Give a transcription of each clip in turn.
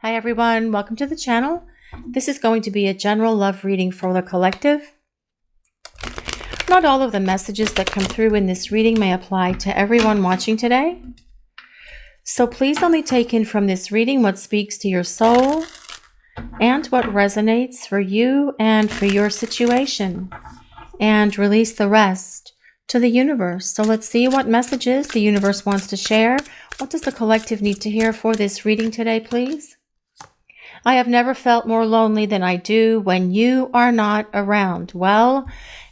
Hi everyone, welcome to the channel. This is going to be a general love reading for the collective. Not all of the messages that come through in this reading may apply to everyone watching today. So please only take in from this reading what speaks to your soul and what resonates for you and for your situation, and release the rest to the universe. So let's see what messages the universe wants to share. What does the collective need to hear for this reading today, please? I have never felt more lonely than I do when you are not around. Well,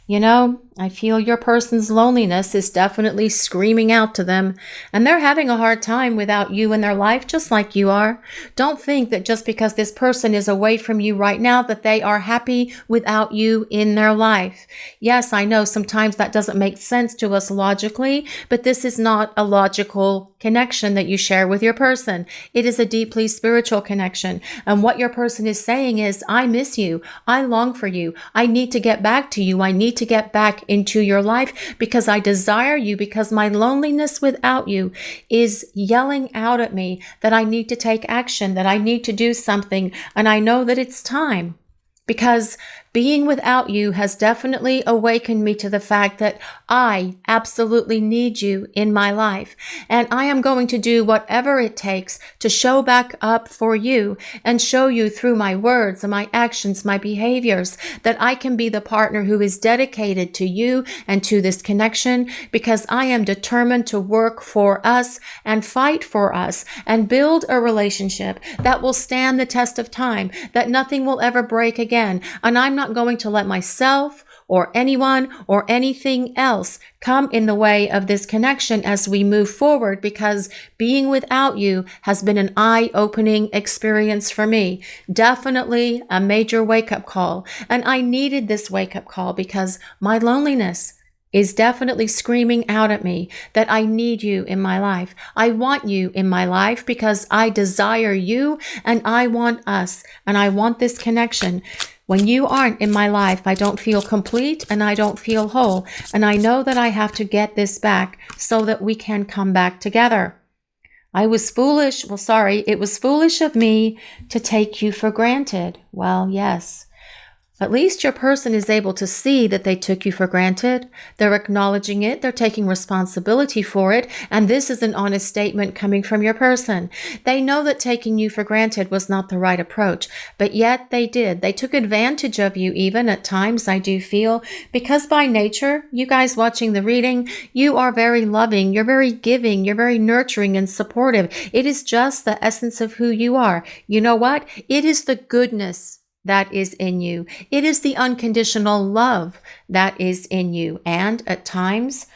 you know, I feel your person's loneliness is definitely screaming out to them, and they're having a hard time without you in their life, just like you are. Don't think that just because this person is away from you right now that they are happy without you in their life. Yes, I know sometimes that doesn't make sense to us logically, but this is not a logical connection that you share with your person. It is a deeply spiritual connection, and what your person is saying is, I miss you. I long for you. I need to get back to you. I need to get back into your life because I desire you, because my loneliness without you is yelling out at me that I need to take action, that I need to do something, and I know that it's time. Because being without you has definitely awakened me to the fact that I absolutely need you in my life. And I am going to do whatever it takes to show back up for you and show you through my words and my actions, my behaviors, that I can be the partner who is dedicated to you and to this connection, because I am determined to work for us and fight for us and build a relationship that will stand the test of time, that nothing will ever break again. And I'm not going to let myself or anyone or anything else come in the way of this connection as we move forward, because being without you has been an eye-opening experience for me. Definitely a major wake-up call. And I needed this wake-up call because my loneliness is definitely screaming out at me that I need you in my life. I want you in my life because I desire you and I want us and I want this connection. When you aren't in my life, I don't feel complete and I don't feel whole. And I know that I have to get this back so that we can come back together. It was foolish of me to take you for granted. Well, yes. At least your person is able to see that they took you for granted. They're acknowledging it. They're taking responsibility for it. And this is an honest statement coming from your person. They know that taking you for granted was not the right approach, but yet they did. They took advantage of you even at times, I do feel, because by nature, you guys watching the reading, you are very loving. You're very giving. You're very nurturing and supportive. It is just the essence of who you are. You know what? It is the goodness that is in you. It is the unconditional love that is in you. And at times,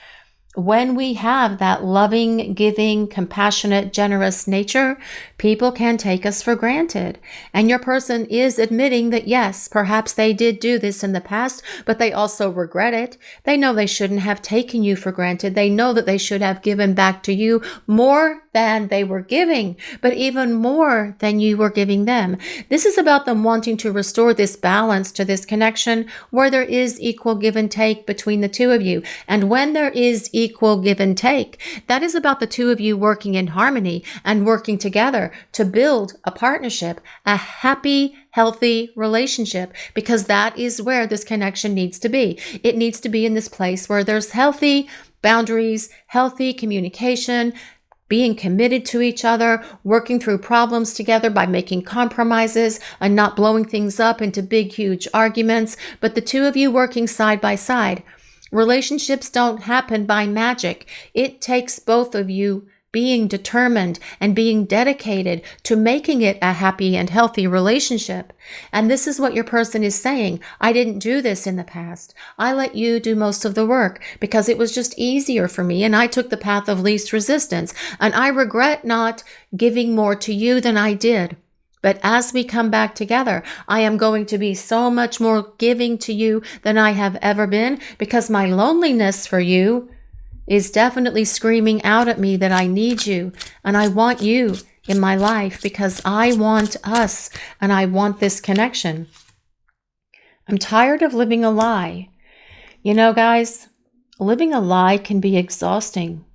when we have that loving, giving, compassionate, generous nature, people can take us for granted. And your person is admitting that, yes, perhaps they did do this in the past, but they also regret it. They know they shouldn't have taken you for granted. They know that they should have given back to you more than they were giving, but even more than you were giving them. This is about them wanting to restore this balance to this connection where there is equal give and take between the two of you. And when there is equal give and take, that is about the two of you working in harmony and working together to build a partnership, a happy, healthy relationship, because that is where this connection needs to be. It needs to be in this place where there's healthy boundaries, healthy communication, being committed to each other, working through problems together by making compromises and not blowing things up into big, huge arguments, but the two of you working side by side. Relationships don't happen by magic. It takes both of you being determined and being dedicated to making it a happy and healthy relationship. And this is what your person is saying. I didn't do this in the past. I let you do most of the work because it was just easier for me, and I took the path of least resistance. And I regret not giving more to you than I did. But as we come back together, I am going to be so much more giving to you than I have ever been, because my loneliness for you is definitely screaming out at me that I need you and I want you in my life because I want us and I want this connection. I'm tired of living a lie. You know, guys, living a lie can be exhausting,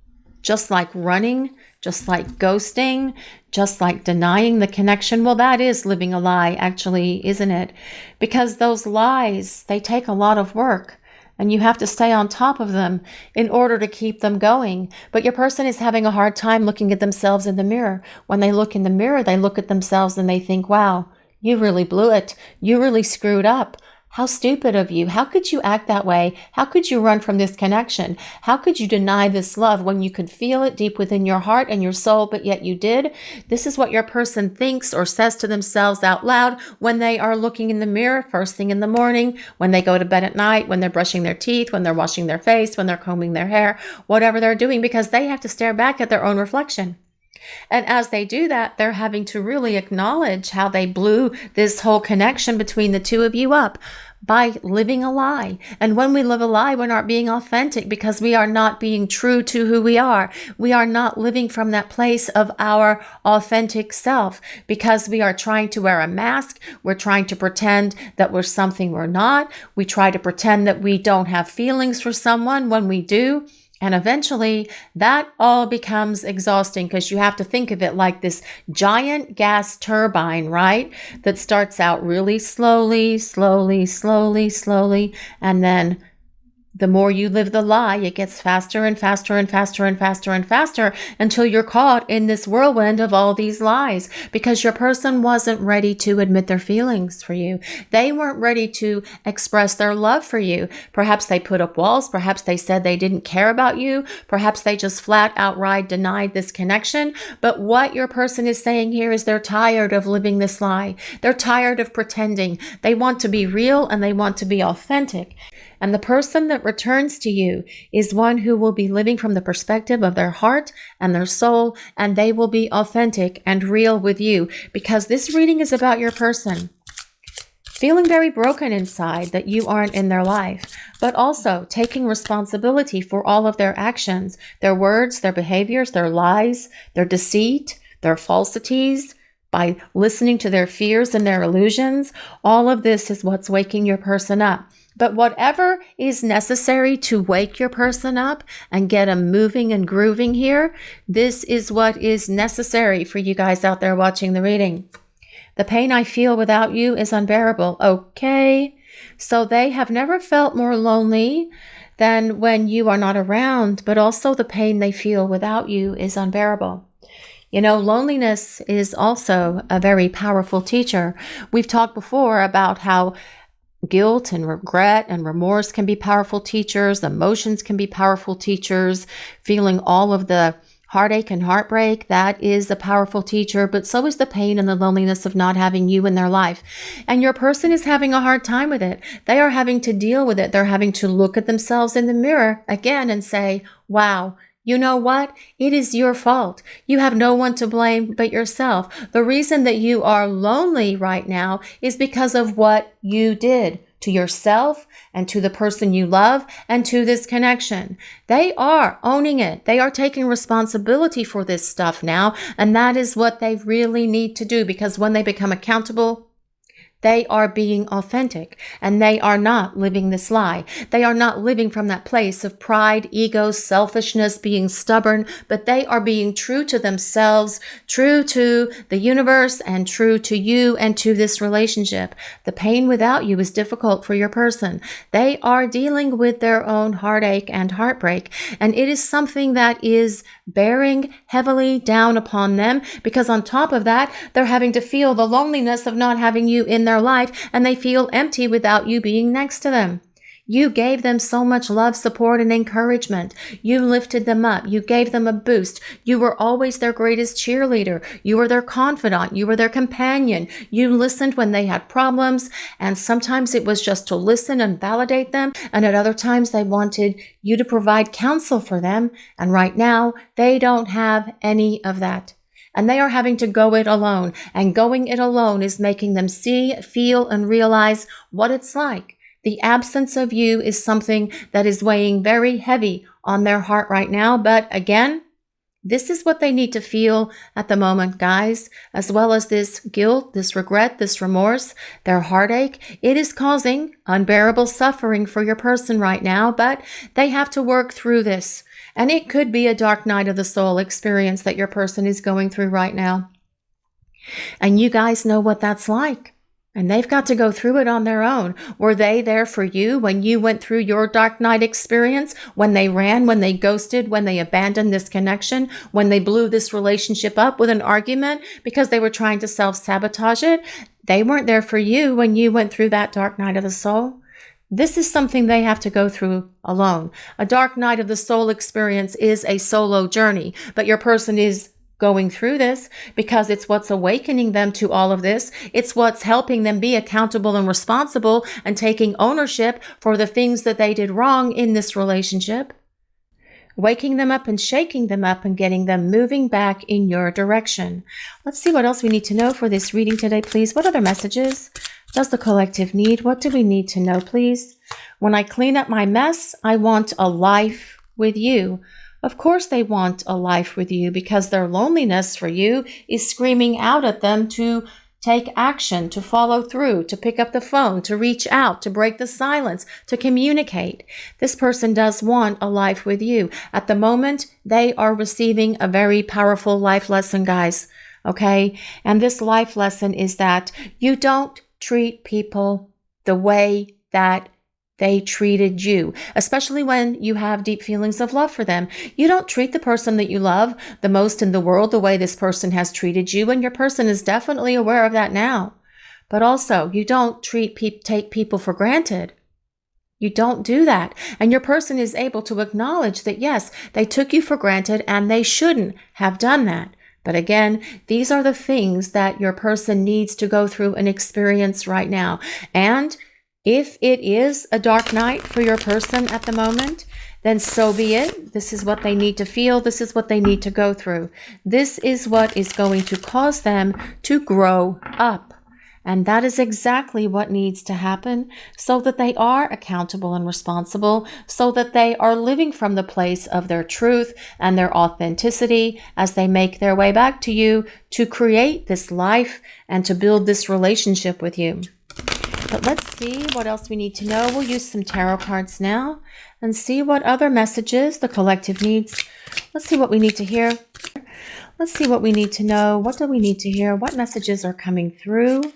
just like running just like ghosting, just like denying the connection. Well, that is living a lie, actually, isn't it? Because those lies, they take a lot of work. And you have to stay on top of them in order to keep them going. But your person is having a hard time looking at themselves in the mirror. When they look in the mirror, they look at themselves and they think, wow, you really blew it. You really screwed up. How stupid of you. How could you act that way? How could you run from this connection? How could you deny this love when you could feel it deep within your heart and your soul, but yet you did? This is what your person thinks or says to themselves out loud when they are looking in the mirror first thing in the morning, when they go to bed at night, when they're brushing their teeth, when they're washing their face, when they're combing their hair, whatever they're doing, because they have to stare back at their own reflection. And as they do that, they're having to really acknowledge how they blew this whole connection between the two of you up by living a lie. And when we live a lie, we're not being authentic because we are not being true to who we are. We are not living from that place of our authentic self because we are trying to wear a mask. We're trying to pretend that we're something we're not. We try to pretend that we don't have feelings for someone when we do. And eventually that all becomes exhausting because you have to think of it like this giant gas turbine, right? That starts out really slowly, and then the more you live the lie, it gets faster and faster and faster and faster and faster until you're caught in this whirlwind of all these lies because your person wasn't ready to admit their feelings for you. They weren't ready to express their love for you. Perhaps they put up walls. Perhaps they said they didn't care about you. Perhaps they just flat outright denied this connection. But what your person is saying here is they're tired of living this lie. They're tired of pretending. They want to be real and they want to be authentic. And the person that returns to you is one who will be living from the perspective of their heart and their soul, and they will be authentic and real with you because this reading is about your person feeling very broken inside that you aren't in their life, but also taking responsibility for all of their actions, their words, their behaviors, their lies, their deceit, their falsities, by listening to their fears and their illusions. All of this is what's waking your person up. But whatever is necessary to wake your person up and get them moving and grooving here, this is what is necessary for you guys out there watching the reading. The pain I feel without you is unbearable. Okay. So they have never felt more lonely than when you are not around, but also the pain they feel without you is unbearable. You know, loneliness is also a very powerful teacher. We've talked before about how guilt and regret and remorse can be powerful teachers. Emotions can be powerful teachers. Feeling all of the heartache and heartbreak, that is a powerful teacher, but so is the pain and the loneliness of not having you in their life. And your person is having a hard time with it. They are having to deal with it. They're having to look at themselves in the mirror again and say, wow, you know what? It is your fault. You have no one to blame but yourself. The reason that you are lonely right now is because of what you did to yourself and to the person you love and to this connection. They are owning it. They are taking responsibility for this stuff now. And that is what they really need to do, because when they become accountable, they are being authentic and they are not living this lie. They are not living from that place of pride, ego, selfishness, being stubborn, but they are being true to themselves, true to the universe, and true to you and to this relationship. The pain without you is difficult for your person. They are dealing with their own heartache and heartbreak, and it is something that is bearing heavily down upon them, because on top of that, they're having to feel the loneliness of not having you in their life, and they feel empty without you being next to them. You gave them so much love, support, and encouragement. You lifted them up. You gave them a boost. You were always their greatest cheerleader. You were their confidant. You were their companion. You listened when they had problems, and sometimes it was just to listen and validate them, and at other times they wanted you to provide counsel for them, and right now they don't have any of that. And they are having to go it alone, and going it alone is making them see, feel, and realize what it's like. The absence of you is something that is weighing very heavy on their heart right now. But again, this is what they need to feel at the moment, guys, as well as this guilt, this regret, this remorse, their heartache. It is causing unbearable suffering for your person right now, but they have to work through this. And it could be a dark night of the soul experience that your person is going through right now. And you guys know what that's like. And they've got to go through it on their own. Were they there for you when you went through your dark night experience? When they ran, when they ghosted, when they abandoned this connection, when they blew this relationship up with an argument because they were trying to self-sabotage it? They weren't there for you when you went through that dark night of the soul. This is something they have to go through alone. A dark night of the soul experience is a solo journey, but your person is going through this because it's what's awakening them to all of this. It's what's helping them be accountable and responsible and taking ownership for the things that they did wrong in this relationship. Waking them up and shaking them up and getting them moving back in your direction. Let's see what else we need to know for this reading today, please. What other messages does the collective need? What do we need to know, please? When I clean up my mess, I want a life with you. Of course they want a life with you because their loneliness for you is screaming out at them to take action, to follow through, to pick up the phone, to reach out, to break the silence, to communicate. This person does want a life with you. At the moment, they are receiving a very powerful life lesson, guys. Okay? And this life lesson is that you don't treat people the way that they treated you, especially when you have deep feelings of love for them. You don't treat the person that you love the most in the world the way this person has treated you, and your person is definitely aware of that now. But also, you don't take people for granted. You don't do that. And your person is able to acknowledge that, yes, they took you for granted and they shouldn't have done that. But again, these are the things that your person needs to go through and experience right now. And if it is a dark night for your person at the moment, then so be it. This is what they need to feel. This is what they need to go through. This is what is going to cause them to grow up. And that is exactly what needs to happen so that they are accountable and responsible, so that they are living from the place of their truth and their authenticity as they make their way back to you to create this life and to build this relationship with you. But let's see what else we need to know. We'll use some tarot cards now and see what other messages the collective needs. Let's see what we need to hear. Let's see what we need to know. What do we need to hear? What messages are coming through?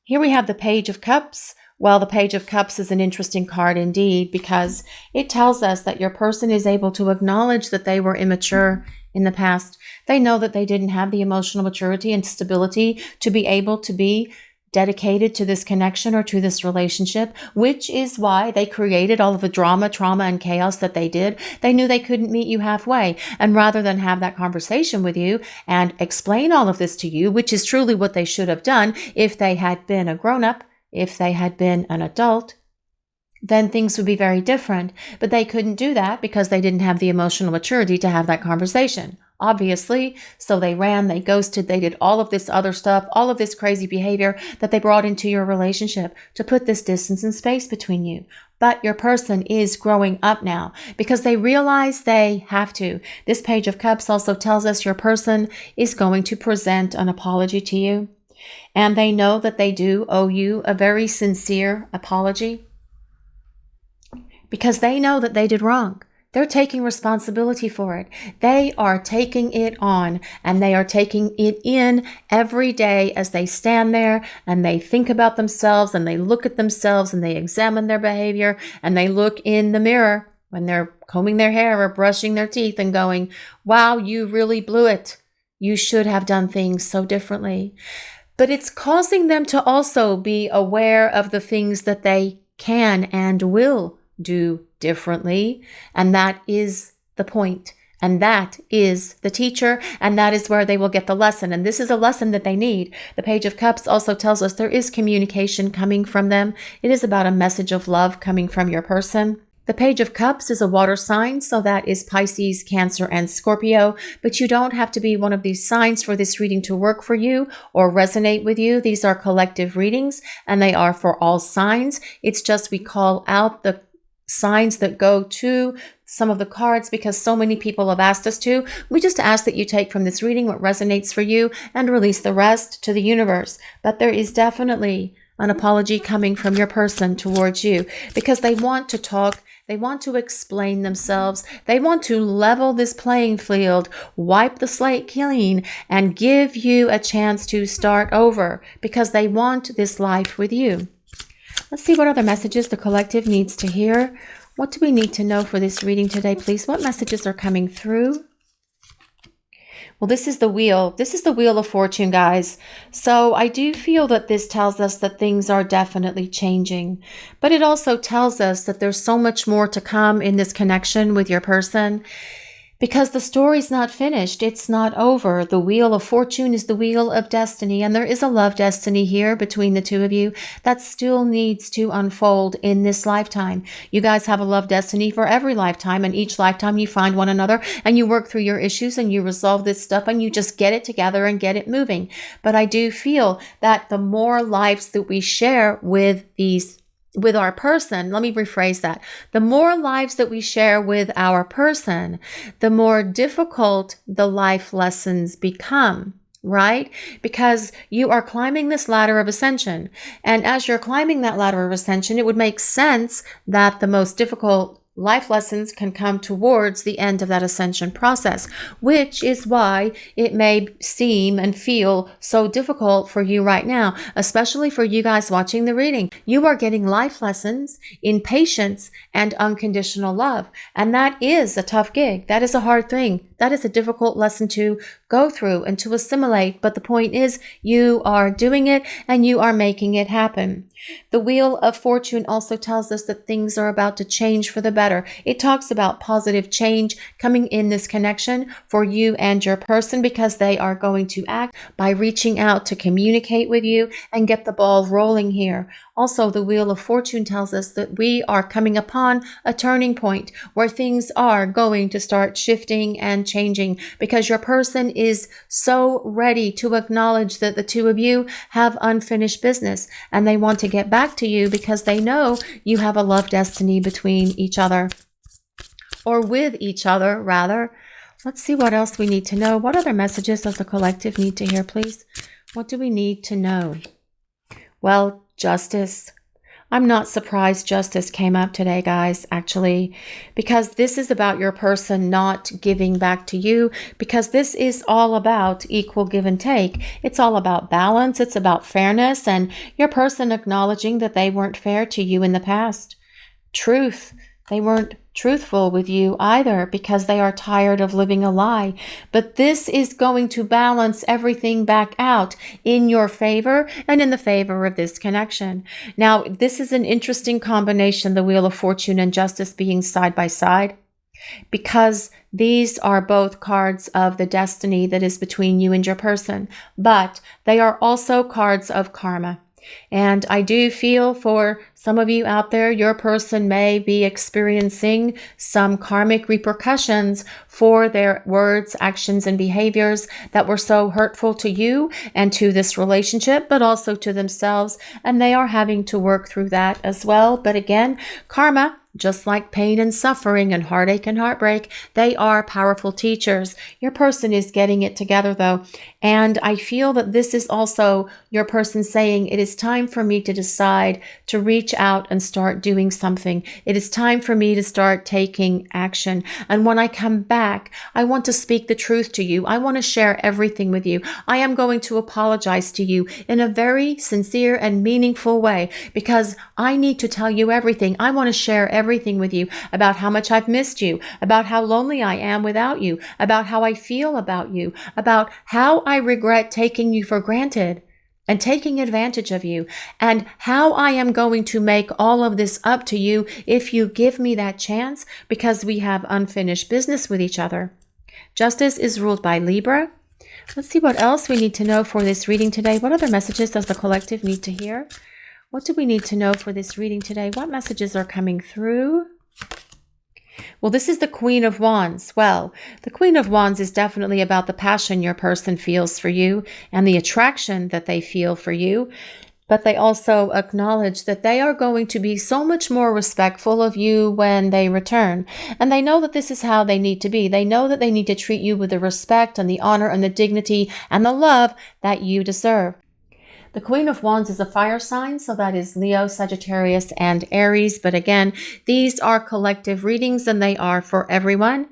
Here we have the Page of Cups. Well, the Page of Cups is an interesting card indeed because it tells us that your person is able to acknowledge that they were immature in the past. They know that they didn't have the emotional maturity and stability to be able to be dedicated to this connection or to this relationship, which is why they created all of the drama, trauma, and chaos that they did. They knew they couldn't meet you halfway. And rather than have that conversation with you and explain all of this to you, which is truly what they should have done if they had been a grown-up, if they had been an adult, then things would be very different. But they couldn't do that because they didn't have the emotional maturity to have that conversation. Obviously, so they ran, they ghosted, they did all of this other stuff, all of this crazy behavior that they brought into your relationship to put this distance and space between you. But your person is growing up now because they realize they have to. This Page of Cups also tells us your person is going to present an apology to you. And they know that they do owe you a very sincere apology because they know that they did wrong. They're taking responsibility for it. They are taking it on and they are taking it in every day as they stand there and they think about themselves and they look at themselves and they examine their behavior and they look in the mirror when they're combing their hair or brushing their teeth and going, wow, you really blew it. You should have done things so differently. But it's causing them to also be aware of the things that they can and will do differently. And that is the point. And that is the teacher. And that is where they will get the lesson. And this is a lesson that they need. The Page of Cups also tells us there is communication coming from them. It is about a message of love coming from your person. The Page of Cups is a water sign, so that is Pisces, Cancer, and Scorpio. But you don't have to be one of these signs for this reading to work for you or resonate with you. These are collective readings, and they are for all signs. It's just we call out the signs that go to some of the cards because so many people have asked us to. We just ask that you take from this reading what resonates for you and release the rest to the universe. But there is definitely an apology coming from your person towards you because they want to talk. They want to explain themselves. They want to level this playing field, wipe the slate clean, and give you a chance to start over because they want this life with you. Let's see what other messages the collective needs to hear. What do we need to know for this reading today, please? What messages are coming through? Well, this is the wheel. This is the Wheel of Fortune, guys. So I do feel that this tells us that things are definitely changing. But it also tells us that there's so much more to come in this connection with your person. Because the story's not finished. It's not over. The Wheel of Fortune is the Wheel of Destiny. And there is a love destiny here between the two of you that still needs to unfold in this lifetime. You guys have a love destiny for every lifetime. And each lifetime you find one another and you work through your issues and you resolve this stuff and you just get it together and get it moving. But I do feel that the more lives that we share with our person, let me rephrase that. The more lives that we share with our person, the more difficult the life lessons become, right? Because you are climbing this ladder of ascension. And as you're climbing that ladder of ascension, it would make sense that the most difficult life lessons can come towards the end of that ascension process, which is why it may seem and feel so difficult for you right now, especially for you guys watching the reading. You are getting life lessons in patience and unconditional love. And that is a tough gig. That is a hard thing. That is a difficult lesson to go through and to assimilate. But the point is, you are doing it and you are making it happen. The Wheel of Fortune also tells us that things are about to change for the better. It talks about positive change coming in this connection for you and your person because they are going to act by reaching out to communicate with you and get the ball rolling here. Also, the Wheel of Fortune tells us that we are coming upon a turning point where things are going to start shifting and changing because your person is so ready to acknowledge that the two of you have unfinished business and they want to get back to you because they know you have a love destiny between each other, or with each other, rather. Let's see what else we need to know. What other messages does the collective need to hear, please? What do we need to know? Well, Justice. I'm not surprised Justice came up today, guys, actually, because this is about your person not giving back to you, because this is all about equal give and take. It's all about balance. It's about fairness and your person acknowledging that they weren't fair to you in the past. Truth. They weren't truthful with you either because they are tired of living a lie. But this is going to balance everything back out in your favor and in the favor of this connection. Now, this is an interesting combination, the Wheel of Fortune and Justice being side by side, because these are both cards of the destiny that is between you and your person, but they are also cards of karma. And I do feel for some of you out there, your person may be experiencing some karmic repercussions for their words, actions, and behaviors that were so hurtful to you and to this relationship, but also to themselves. And they are having to work through that as well. But again, karma, just like pain and suffering and heartache and heartbreak, they are powerful teachers. Your person is getting it together, though. And I feel that this is also your person saying, it is time for me to decide to reach out and start doing something. It is time for me to start taking action. And when I come back, I want to speak the truth to you. I want to share everything with you. I am going to apologize to you in a very sincere and meaningful way because I need to tell you everything. I want to share everything with you about how much I've missed you, about how lonely I am without you, about how I feel about you, about how I regret taking you for granted and taking advantage of you, and how I am going to make all of this up to you if you give me that chance, because we have unfinished business with each other. Justice is ruled by Libra. Let's see what else we need to know for this reading today. What other messages does the collective need to hear? What do we need to know for this reading today? What messages are coming through? Well, this is the Queen of Wands. Well, the Queen of Wands is definitely about the passion your person feels for you and the attraction that they feel for you. But they also acknowledge that they are going to be so much more respectful of you when they return. And they know that this is how they need to be. They know that they need to treat you with the respect and the honor and the dignity and the love that you deserve. The Queen of Wands is a fire sign, so that is Leo, Sagittarius, and Aries. But again, these are collective readings and they are for everyone.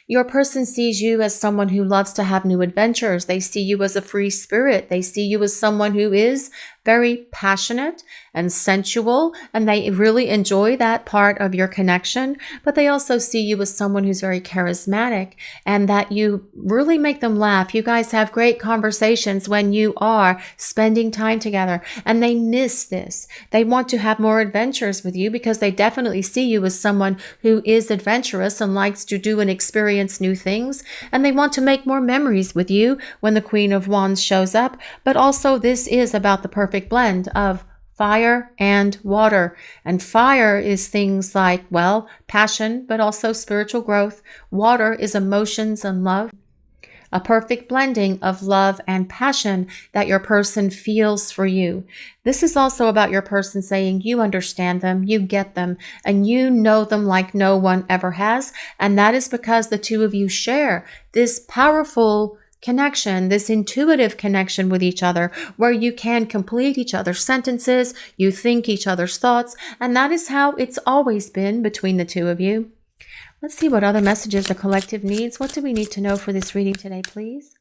Your person sees you as someone who loves to have new adventures. They see you as a free spirit. They see you as someone who is very passionate and sensual, and they really enjoy that part of your connection. But they also see you as someone who's very charismatic and that you really make them laugh. You guys have great conversations when you are spending time together, and they miss this. They want to have more adventures with you because they definitely see you as someone who is adventurous and likes to do and experience new things, and they want to make more memories with you when the Queen of Wands shows up. But also, this is about the perfect blend of fire and water. And fire is things like, well, passion, but also spiritual growth. Water is emotions and love. A perfect blending of love and passion that your person feels for you. This is also about your person saying you understand them, you get them, and you know them like no one ever has. And that is because the two of you share this powerful connection, this intuitive connection with each other, where you can complete each other's sentences, you think each other's thoughts, and that is how it's always been between the two of you. Let's see what other messages the collective needs. What do we need to know for this reading today, please?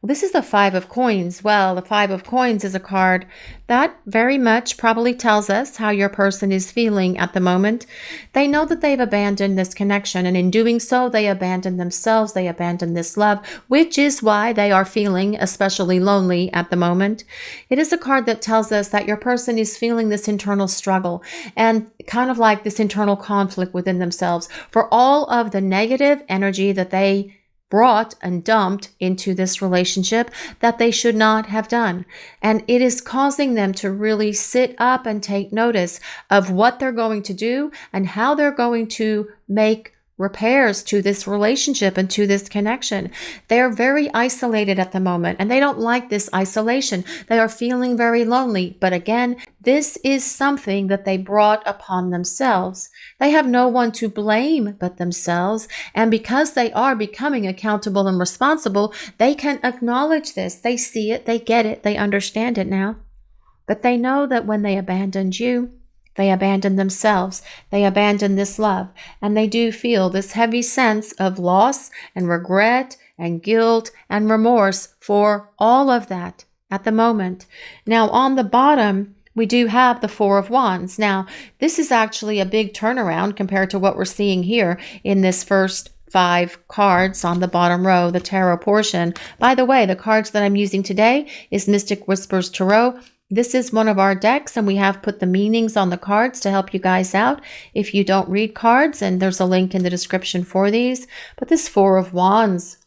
Well, this is the Five of Coins. Well, the Five of Coins is a card that very much probably tells us how your person is feeling at the moment. They know that they've abandoned this connection, and in doing so, they abandon themselves. They abandon this love, which is why they are feeling especially lonely at the moment. It is a card that tells us that your person is feeling this internal struggle and kind of like this internal conflict within themselves for all of the negative energy that they brought and dumped into this relationship that they should not have done. And it is causing them to really sit up and take notice of what they're going to do and how they're going to make repairs to this relationship and to this connection. They're very isolated at the moment and they don't like this isolation. They are feeling very lonely. But again, this is something that they brought upon themselves. They have no one to blame but themselves. And because they are becoming accountable and responsible, they can acknowledge this. They see it, they get it, they understand it now. But they know that when they abandoned you, they abandon themselves. They abandon this love. And they do feel this heavy sense of loss and regret and guilt and remorse for all of that at the moment. Now, on the bottom, we do have the Four of Wands. Now, this is actually a big turnaround compared to what we're seeing here in this first 5 cards on the bottom row, the tarot portion. By the way, the cards that I'm using today is Mystic Whispers Tarot. This is one of our decks, and we have put the meanings on the cards to help you guys out if you don't read cards, and there's a link in the description for these. But this Four of Wands,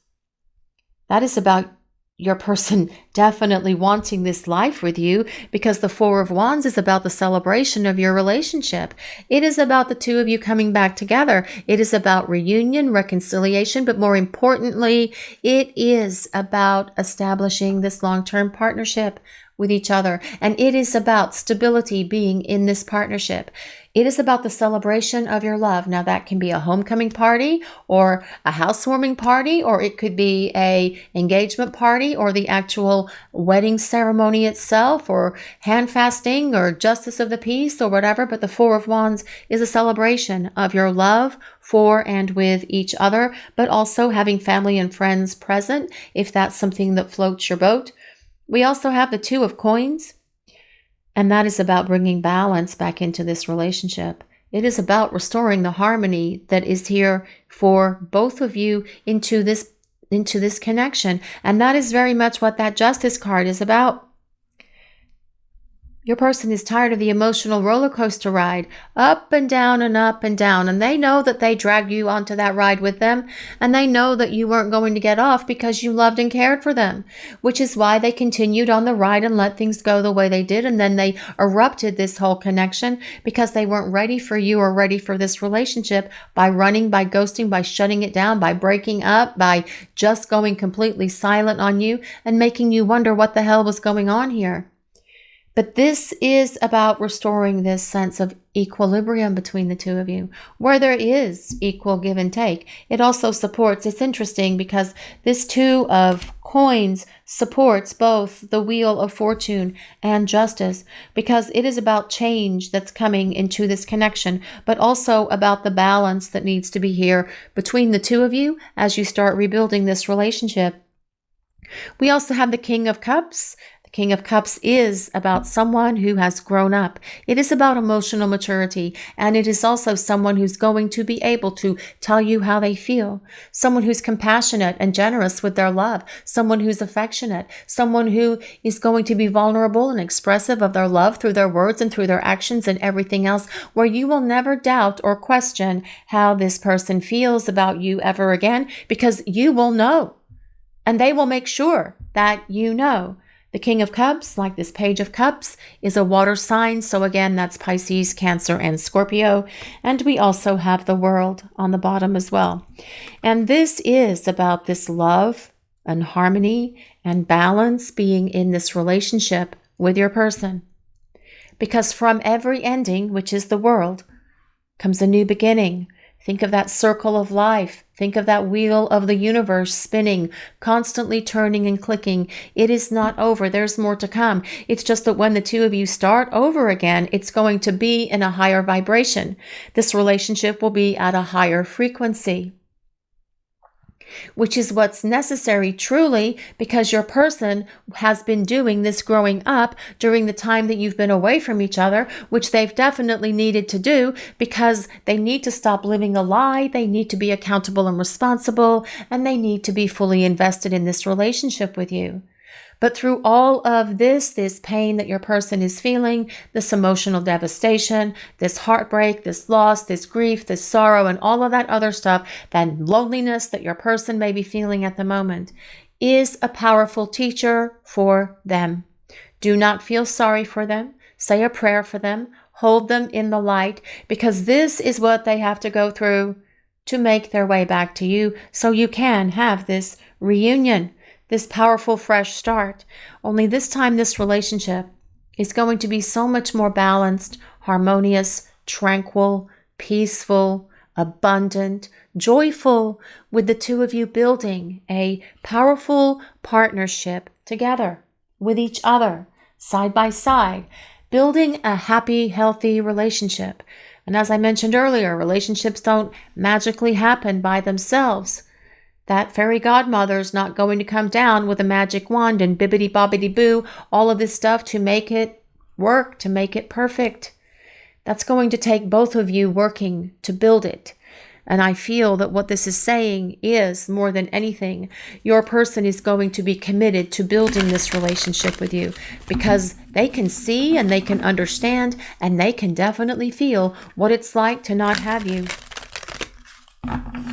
that is about your person definitely wanting this life with you, because the Four of Wands is about the celebration of your relationship. It is about the two of you coming back together. It is about reunion, reconciliation, but more importantly, it is about establishing this long-term partnership with each other. And it is about stability being in this partnership. It is about the celebration of your love. Now, that can be a homecoming party or a housewarming party, or it could be a engagement party or the actual wedding ceremony itself, or hand fasting or justice of the peace or whatever. But the Four of Wands is a celebration of your love for and with each other, but also having family and friends present if that's something that floats your boat. We also have the Two of Coins, and that is about bringing balance back into this relationship. It is about restoring the harmony that is here for both of you into this connection. And that is very much what that Justice card is about. Your person is tired of the emotional roller coaster ride, up and down and up and down. And they know that they dragged you onto that ride with them. And they know that you weren't going to get off because you loved and cared for them, which is why they continued on the ride and let things go the way they did. And then they erupted this whole connection because they weren't ready for you or ready for this relationship by running, by ghosting, by shutting it down, by breaking up, by just going completely silent on you and making you wonder what the hell was going on here. But this is about restoring this sense of equilibrium between the two of you, where there is equal give and take. It also supports, it's interesting because this Two of Coins supports both the Wheel of Fortune and Justice, because it is about change that's coming into this connection, but also about the balance that needs to be here between the two of you as you start rebuilding this relationship. We also have the King of Cups. King of Cups is about someone who has grown up. It is about emotional maturity, and it is also someone who's going to be able to tell you how they feel. Someone who's compassionate and generous with their love. Someone who's affectionate. Someone who is going to be vulnerable and expressive of their love through their words and through their actions and everything else, where you will never doubt or question how this person feels about you ever again, because you will know, and they will make sure that you know. The King of Cups, like this Page of Cups, is a water sign. So again, that's Pisces, Cancer, and Scorpio. And we also have the World on the bottom as well. And this is about this love and harmony and balance being in this relationship with your person. Because from every ending, which is the world, comes a new beginning. Think of that circle of life. Think of that wheel of the universe spinning, constantly turning and clicking. It is not over. There's more to come. It's just that when the two of you start over again, it's going to be in a higher vibration. This relationship will be at a higher frequency, which is what's necessary truly, because your person has been doing this growing up during the time that you've been away from each other, which they've definitely needed to do because they need to stop living a lie. They need to be accountable and responsible, and they need to be fully invested in this relationship with you. But through all of this pain that your person is feeling, this emotional devastation, this heartbreak, this loss, this grief, this sorrow, and all of that other stuff, that loneliness that your person may be feeling at the moment, is a powerful teacher for them. Do not feel sorry for them. Say a prayer for them. Hold them in the light, because this is what they have to go through to make their way back to you, so you can have this reunion. This powerful fresh start. Only this time this relationship is going to be so much more balanced, harmonious, tranquil, peaceful, abundant, joyful, with the two of you building a powerful partnership together with each other, side by side, building a happy, healthy relationship. And as I mentioned earlier, relationships don't magically happen by themselves. That fairy godmother is not going to come down with a magic wand and bibbidi-bobbidi-boo, all of this stuff to make it work, to make it perfect. That's going to take both of you working to build it. And I feel that what this is saying is, more than anything, your person is going to be committed to building this relationship with you, because they can see and they can understand and they can definitely feel what it's like to not have you.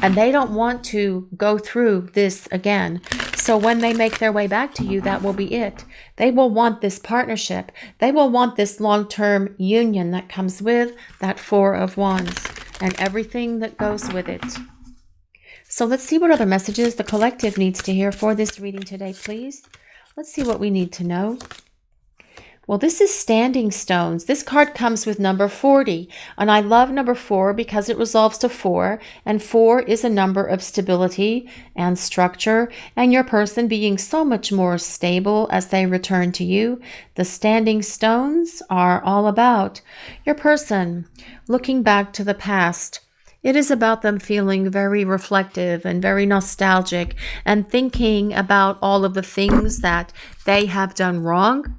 And they don't want to go through this again. So when they make their way back to you, that will be it. They will want this partnership. They will want this long-term union that comes with that Four of Wands and everything that goes with it. So let's see what other messages the collective needs to hear for this reading today, please. Let's see what we need to know. Well, this is Standing Stones. This card comes with number 40, and I love number 4 because it resolves to 4, and 4 is a number of stability and structure, and your person being so much more stable as they return to you. The Standing Stones are all about your person looking back to the past. It is about them feeling very reflective and very nostalgic and thinking about all of the things that they have done wrong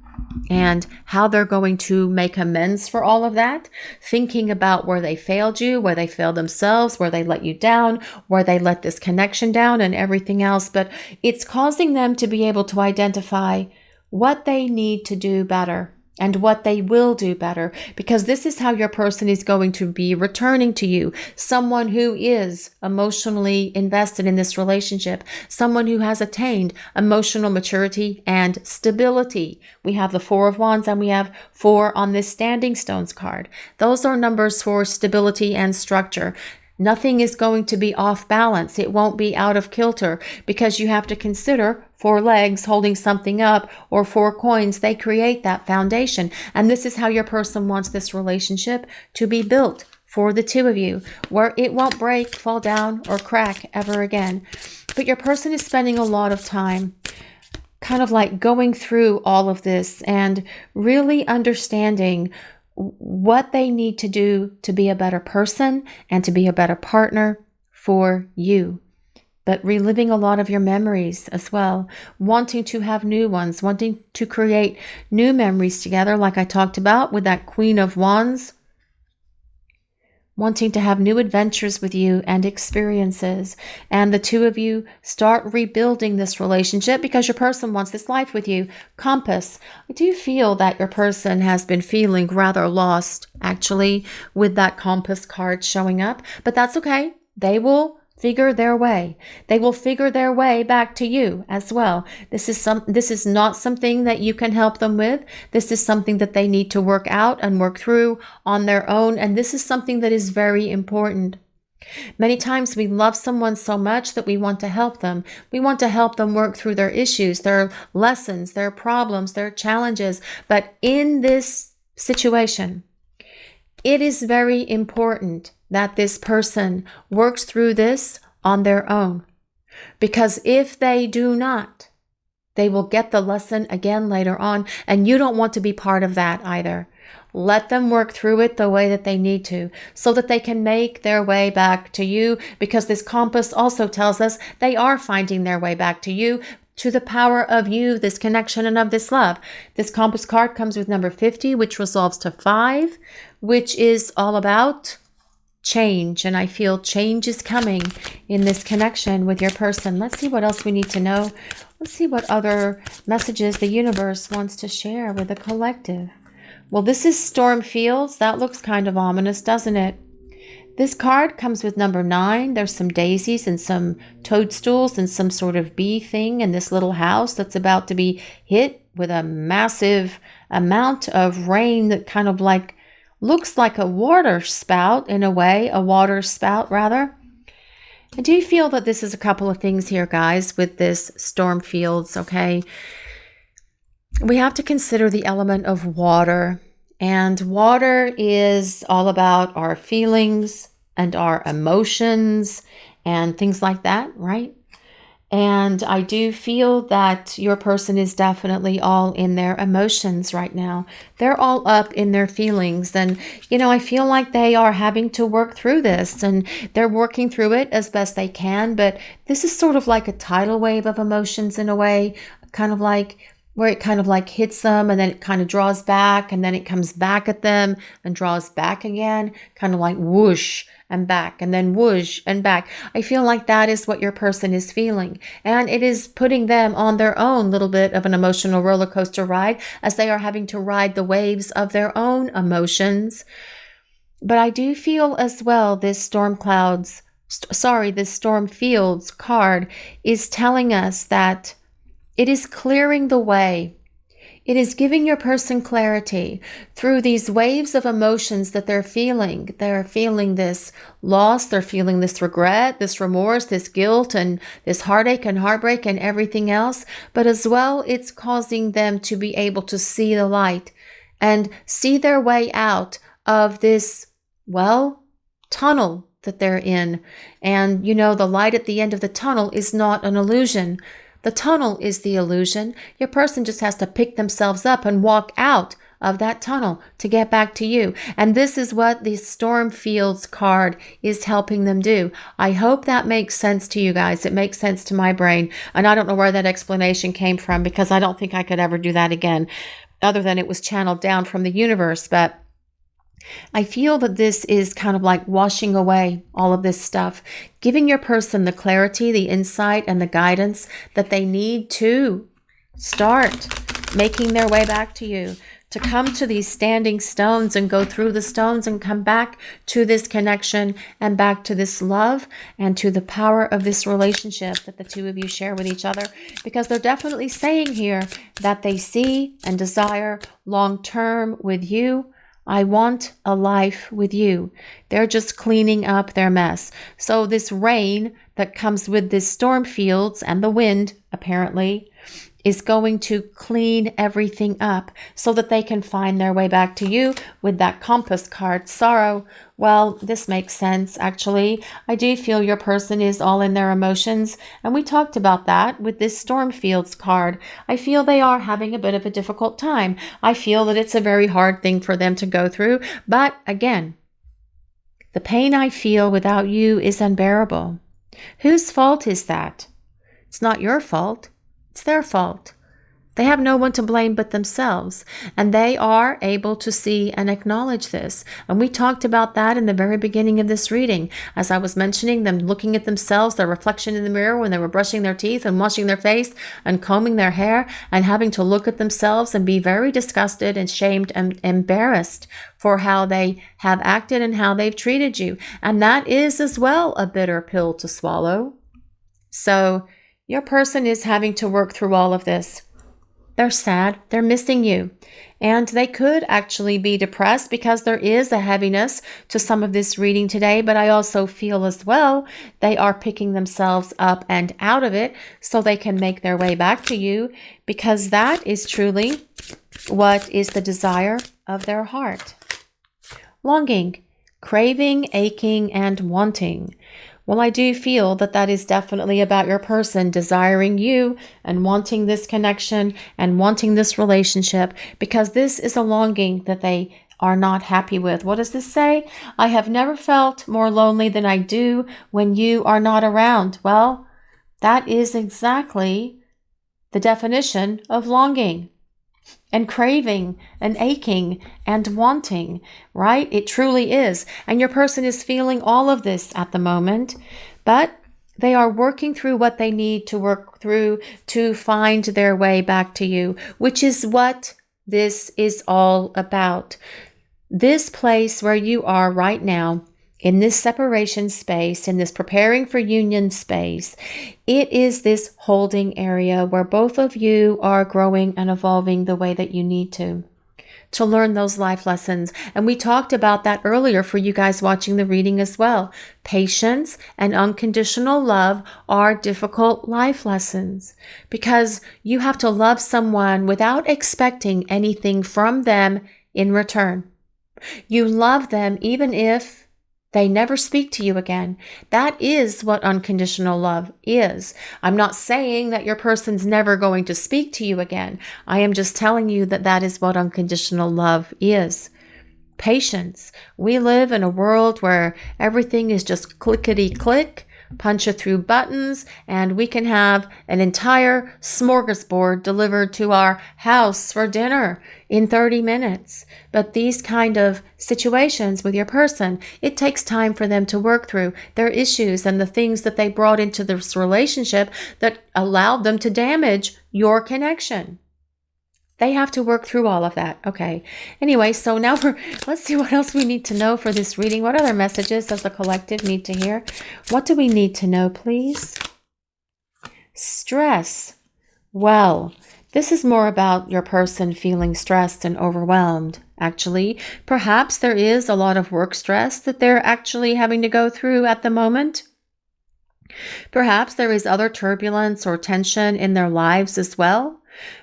and how they're going to make amends for all of that, thinking about where they failed you, where they failed themselves, where they let you down, where they let this connection down and everything else. But it's causing them to be able to identify what they need to do better and what they will do better, because this is how your person is going to be returning to you. Someone who is emotionally invested in this relationship, someone who has attained emotional maturity and stability. We have the Four of Wands and we have 4 on this Standing Stones card. Those are numbers for stability and structure. Nothing is going to be off balance. It won't be out of kilter, because you have to consider 4 legs holding something up or 4 coins. They create that foundation. And this is how your person wants this relationship to be built for the two of you, where it won't break, fall down, or crack ever again. But your person is spending a lot of time kind of like going through all of this and really understanding what they need to do to be a better person and to be a better partner for you. But reliving a lot of your memories as well, wanting to have new ones, wanting to create new memories together, like I talked about with that Queen of Wands, wanting to have new adventures with you and experiences. And the two of you start rebuilding this relationship because your person wants this life with you. Compass. I do feel that your person has been feeling rather lost, actually, with that Compass card showing up. But that's okay. They will figure their way. They will figure their way back to you as well. This is not something that you can help them with. This is something that they need to work out and work through on their own. And this is something that is very important. Many times we love someone so much that we want to help them. We want to help them work through their issues, their lessons, their problems, their challenges. But in this situation, it is very important that this person works through this on their own. Because if they do not, they will get the lesson again later on, and you don't want to be part of that either. Let them work through it the way that they need to so that they can make their way back to you, because this Compass also tells us they are finding their way back to you, to the power of you, this connection and of this love. This Compass card comes with number 50, which resolves to 5, which is all about change. And I feel change is coming in this connection with your person. Let's see what else we need to know. Let's see what other messages the universe wants to share with the collective. Well, this is Storm Fields. That looks kind of ominous, doesn't it? This card comes with number 9. There's some daisies and some toadstools and some sort of bee thing in this little house that's about to be hit with a massive amount of rain that kind of like looks like a water spout in a way, a water spout rather. I do feel that this is a couple of things here, guys, with this Storm Fields, okay? We have to consider the element of water. And water is all about our feelings and our emotions and things like that, right? And I do feel that your person is definitely all in their emotions right now. They're all up in their feelings. And, you know, I feel like they are having to work through this, and they're working through it as best they can. But this is sort of like a tidal wave of emotions in a way, kind of like where it kind of like hits them and then it kind of draws back and then it comes back at them and draws back again, kind of like whoosh and back and then whoosh and back. I feel like that is what your person is feeling. And it is putting them on their own little bit of an emotional roller coaster ride as they are having to ride the waves of their own emotions. But I do feel as well this Storm Fields card is telling us that it is clearing the way. It is giving your person clarity through these waves of emotions that they're feeling. They're feeling this loss, they're feeling this regret, this remorse, this guilt, and this heartache and heartbreak and everything else. But as well, it's causing them to be able to see the light and see their way out of this, well, tunnel that they're in. And, you know, the light at the end of the tunnel is not an illusion. The tunnel is the illusion. Your person just has to pick themselves up and walk out of that tunnel to get back to you. And this is what the Storm Fields card is helping them do. I hope that makes sense to you guys. It makes sense to my brain. And I don't know where that explanation came from, because I don't think I could ever do that again, other than it was channeled down from the universe. But I feel that this is kind of like washing away all of this stuff, giving your person the clarity, the insight, and the guidance that they need to start making their way back to you, to come to these standing stones and go through the stones and come back to this connection and back to this love and to the power of this relationship that the two of you share with each other. Because they're definitely saying here that they see and desire long-term with you. I want a life with you. They're just cleaning up their mess. So this rain that comes with this Storm Fields and the wind, apparently, is going to clean everything up so that they can find their way back to you with that compass card, sorrow. Well, this makes sense, actually. I do feel your person is all in their emotions, and we talked about that with this Stormfields card. I feel they are having a bit of a difficult time. I feel that it's a very hard thing for them to go through, but again, the pain I feel without you is unbearable. Whose fault is that? It's not your fault. It's their fault. They have no one to blame but themselves, and they are able to see and acknowledge this. And we talked about that in the very beginning of this reading, as I was mentioning them looking at themselves, their reflection in the mirror when they were brushing their teeth and washing their face and combing their hair, and having to look at themselves and be very disgusted and shamed and embarrassed for how they have acted and how they've treated you. And that is as well a bitter pill to swallow. So your person is having to work through all of this. They're sad, they're missing you, and they could actually be depressed because there is a heaviness to some of this reading today, but I also feel as well they are picking themselves up and out of it so they can make their way back to you, because that is truly what is the desire of their heart. Longing, craving, aching, and wanting. Well, I do feel that that is definitely about your person desiring you and wanting this connection and wanting this relationship, because this is a longing that they are not happy with. What does this say? I have never felt more lonely than I do when you are not around. Well, that is exactly the definition of longing and craving and aching and wanting, right? It truly is. And your person is feeling all of this at the moment, but they are working through what they need to work through to find their way back to you, which is what this is all about. This place where you are right now, in this separation space, in this preparing for union space, it is this holding area where both of you are growing and evolving the way that you need to learn those life lessons. And we talked about that earlier for you guys watching the reading as well. Patience and unconditional love are difficult life lessons because you have to love someone without expecting anything from them in return. You love them even if they never speak to you again. That is what unconditional love is. I'm not saying that your person's never going to speak to you again. I am just telling you that that is what unconditional love is. Patience. We live in a world where everything is just clickety-click, punch it through buttons, and we can have an entire smorgasbord delivered to our house for dinner in 30 minutes. But these kind of situations with your person, it takes time for them to work through their issues and the things that they brought into this relationship that allowed them to damage your connection. They have to work through all of that. Okay. Anyway, so now let's see what else we need to know for this reading. What other messages does the collective need to hear? What do we need to know, please? Stress. Well, this is more about your person feeling stressed and overwhelmed. Actually, perhaps there is a lot of work stress that they're actually having to go through at the moment. Perhaps there is other turbulence or tension in their lives as well.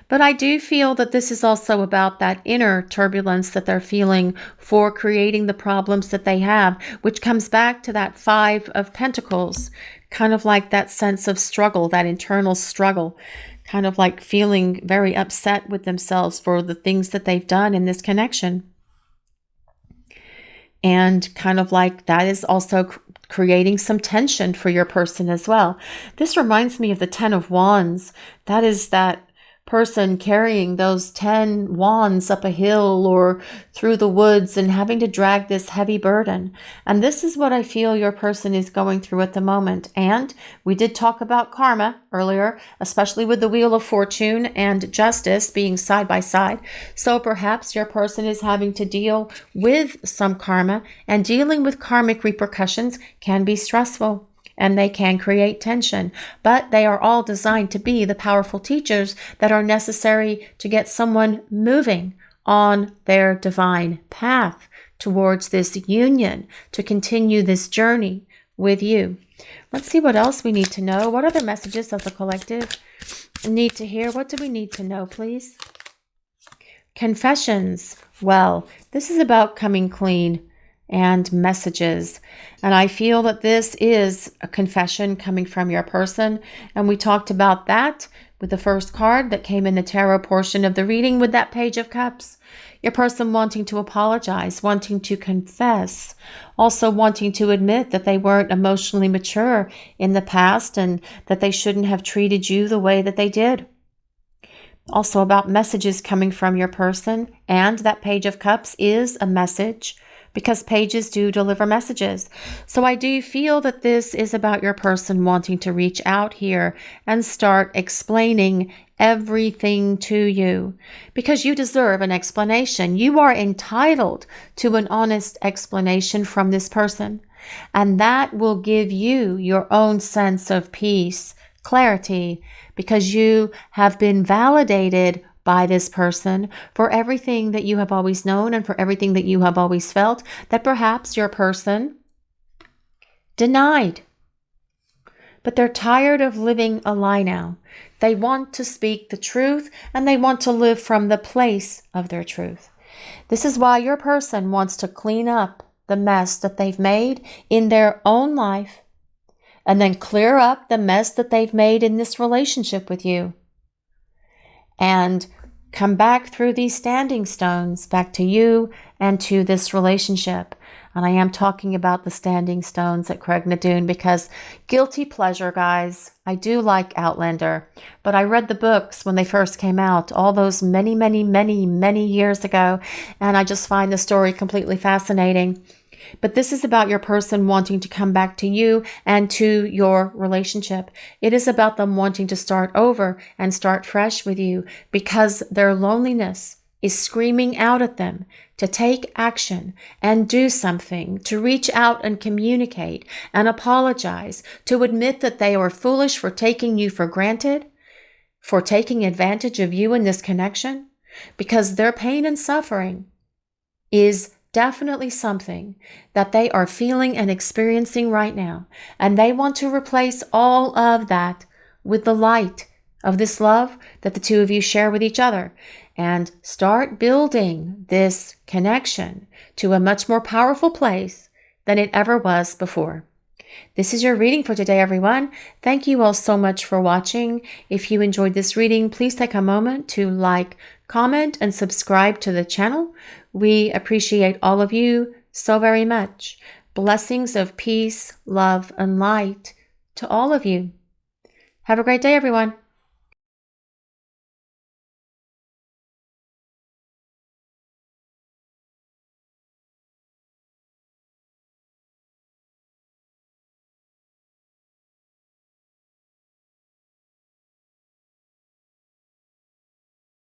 But I do feel that this is also about that inner turbulence that they're feeling for creating the problems that they have, which comes back to that Five of Pentacles, kind of like that sense of struggle, that internal struggle, kind of like feeling very upset with themselves for the things that they've done in this connection. And kind of like that is also creating some tension for your person as well. This reminds me of the Ten of Wands. That is that person carrying those 10 wands up a hill or through the woods and having to drag this heavy burden. And this is what I feel your person is going through at the moment. And we did talk about karma earlier, especially with the Wheel of Fortune and Justice being side by side. So perhaps your person is having to deal with some karma, and dealing with karmic repercussions can be stressful. And they can create tension, but they are all designed to be the powerful teachers that are necessary to get someone moving on their divine path towards this union, to continue this journey with you. Let's see what else we need to know. What other messages of the collective need to hear? What do we need to know, please? Confessions. Well, this is about coming clean and messages. And I feel that this is a confession coming from your person. And we talked about that with the first card that came in the tarot portion of the reading with that Page of Cups. Your person wanting to apologize, wanting to confess, also wanting to admit that they weren't emotionally mature in the past and that they shouldn't have treated you the way that they did. Also about messages coming from your person, and that Page of Cups is a message because pages do deliver messages. So I do feel that this is about your person wanting to reach out here and start explaining everything to you because you deserve an explanation. You are entitled to an honest explanation from this person, and that will give you your own sense of peace, clarity, because you have been validated by this person for everything that you have always known and for everything that you have always felt that perhaps your person denied. But they're tired of living a lie now. They want to speak the truth and they want to live from the place of their truth. This is why your person wants to clean up the mess that they've made in their own life and then clear up the mess that they've made in this relationship with you. And come back through these standing stones back to you and to this relationship. And I am talking about the standing stones at Craig Nadoon because guilty pleasure, guys. I do like Outlander, but I read the books when they first came out, all those many, many, many, many years ago. And I just find the story completely fascinating. But this is about your person wanting to come back to you and to your relationship. It is about them wanting to start over and start fresh with you because their loneliness is screaming out at them to take action and do something, to reach out and communicate and apologize, to admit that they were foolish for taking you for granted, for taking advantage of you in this connection, because their pain and suffering is definitely something that they are feeling and experiencing right now. And they want to replace all of that with the light of this love that the two of you share with each other and start building this connection to a much more powerful place than it ever was before. This is your reading for today, everyone. Thank you all so much for watching. If you enjoyed this reading, please take a moment to like, comment, and subscribe to the channel. We appreciate all of you so very much. Blessings of peace, love, and light to all of you. Have a great day, everyone.